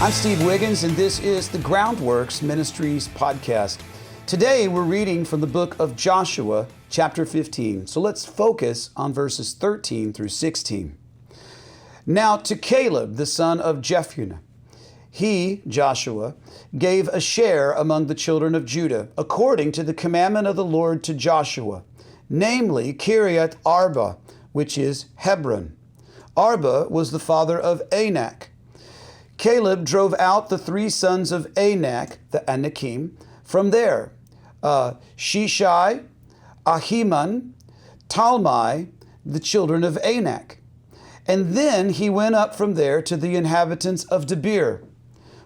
I'm Steve Wiggins, and this is the Groundworks Ministries podcast. Today, we're reading from the book of Joshua, chapter 15. So let's focus on verses 13 through 16. Now to Caleb, the son of Jephunneh, he, Joshua, gave a share among the children of Judah, according to the commandment of the Lord to Joshua, namely Kiriath Arba, which is Hebron. Arba was the father of Anak. Caleb drove out the three sons of Anak, the Anakim, from there, Shishai, Ahiman, Talmai, the children of Anak. And then he went up from there to the inhabitants of Debir.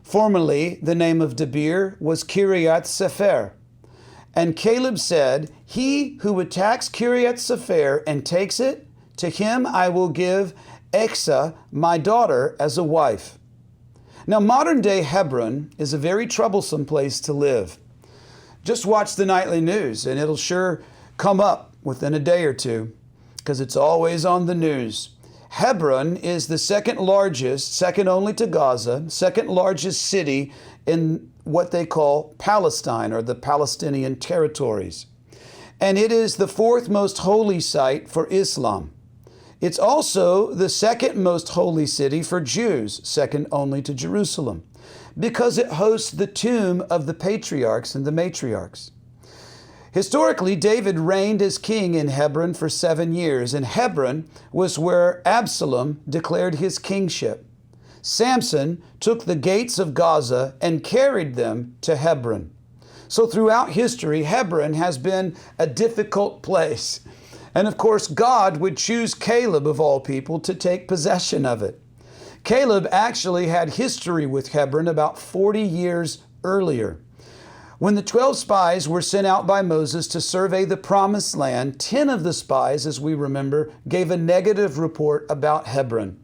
Formerly, the name of Debir was Kiriath Sefer. And Caleb said, he who attacks Kiriath Sefer and takes it, to him I will give Exa, my daughter, as a wife. Now, modern-day Hebron is a very troublesome place to live. Just watch the nightly news, and it'll sure come up within a day or two, because it's always on the news. Hebron is the second largest, second only to Gaza, second largest city in what they call Palestine, or the Palestinian territories. And it is the fourth most holy site for Islam. It's also the second most holy city for Jews, second only to Jerusalem, because it hosts the tomb of the patriarchs and the matriarchs. Historically, David reigned as king in Hebron for 7 years, and Hebron was where Absalom declared his kingship. Samson took the gates of Gaza and carried them to Hebron. So throughout history, Hebron has been a difficult place. And of course, God would choose Caleb, of all people, to take possession of it. Caleb actually had history with Hebron about 40 years earlier. When the 12 spies were sent out by Moses to survey the promised land, 10 of the spies, as we remember, gave a negative report about Hebron,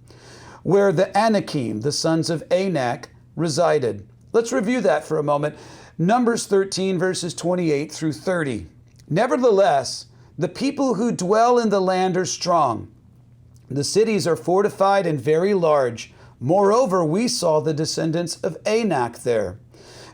where the Anakim, the sons of Anak, resided. Let's review that for a moment. Numbers 13, verses 28 through 30. Nevertheless, the people who dwell in the land are strong. The cities are fortified and very large. Moreover, we saw the descendants of Anak there.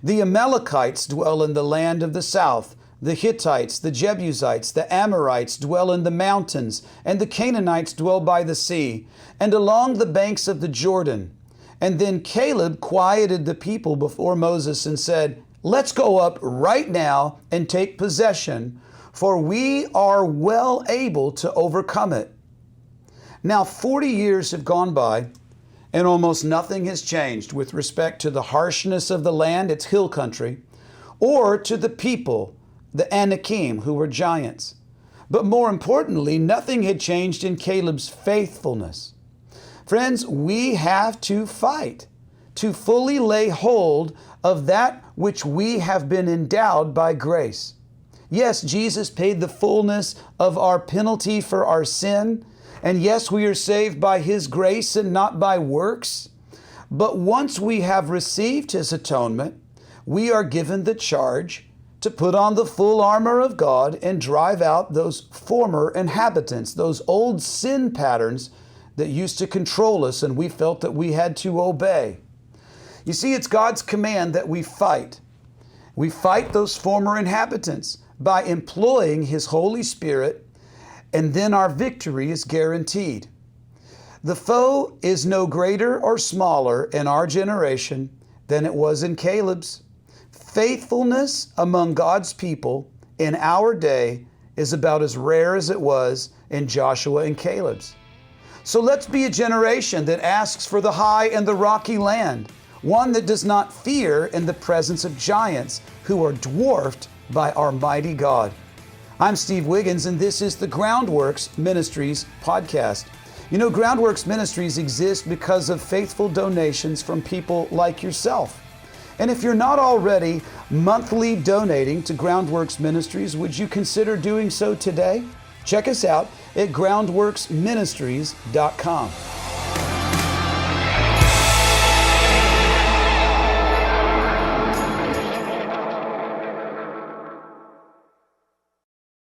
The Amalekites dwell in the land of the south. The Hittites, the Jebusites, the Amorites dwell in the mountains, and the Canaanites dwell by the sea, and along the banks of the Jordan. And then Caleb quieted the people before Moses and said, let's go up right now and take possession, for we are well able to overcome it. Now 40 years have gone by, and almost nothing has changed with respect to the harshness of the land, its hill country, or to the people, the Anakim, who were giants. But more importantly, nothing had changed in Caleb's faithfulness. Friends, we have to fight to fully lay hold of that which we have been endowed by grace. Yes, Jesus paid the fullness of our penalty for our sin. And yes, we are saved by His grace and not by works. But once we have received His atonement, we are given the charge to put on the full armor of God and drive out those former inhabitants, those old sin patterns that used to control us and we felt that we had to obey. You see, it's God's command that we fight. We fight those former inhabitants by employing His Holy Spirit, and then our victory is guaranteed. The foe is no greater or smaller in our generation than it was in Caleb's. Faithfulness among God's people in our day is about as rare as it was in Joshua and Caleb's. So let's be a generation that asks for the high and the rocky land, one that does not fear in the presence of giants who are dwarfed by our mighty God. I'm Steve Wiggins, and this is the Groundworks Ministries podcast. You know, Groundworks Ministries exist because of faithful donations from people like yourself. And if you're not already monthly donating to Groundworks Ministries, would you consider doing so today? Check us out at groundworksministries.com.